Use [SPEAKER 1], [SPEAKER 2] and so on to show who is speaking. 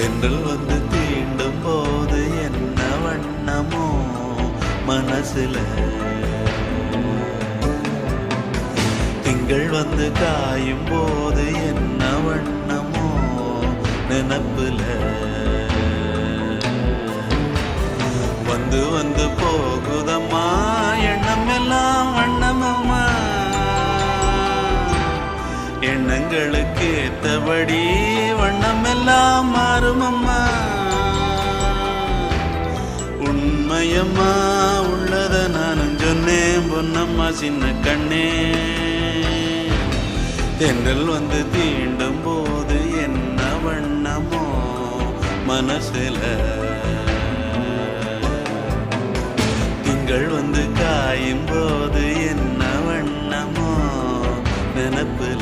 [SPEAKER 1] தென்றல் வந்து தீண்டும் போது என்ன வண்ணமோ மனசுல, திங்கள் வந்து காயும் போது என்ன வண்ணமோ நினப்புல, வந்து வந்து போகுதம்மா எண்ணம் எல்லாம் வண்ணமம்மா, எண்ணங்களுக்கு ஏத்தபடி வண்ணம் எல்லாம் மாறுமம்மா. உண்மையம்மா உள்ளத நானும் சொன்னேன் பொன்னம்மா சின்ன கண்ணே, தென்றல் வந்து தீண்டும் போது என்ன வண்ணமோ மனசுல, திங்கள் வந்து காயும் போது என்ன வண்ணமோ நினப்புல.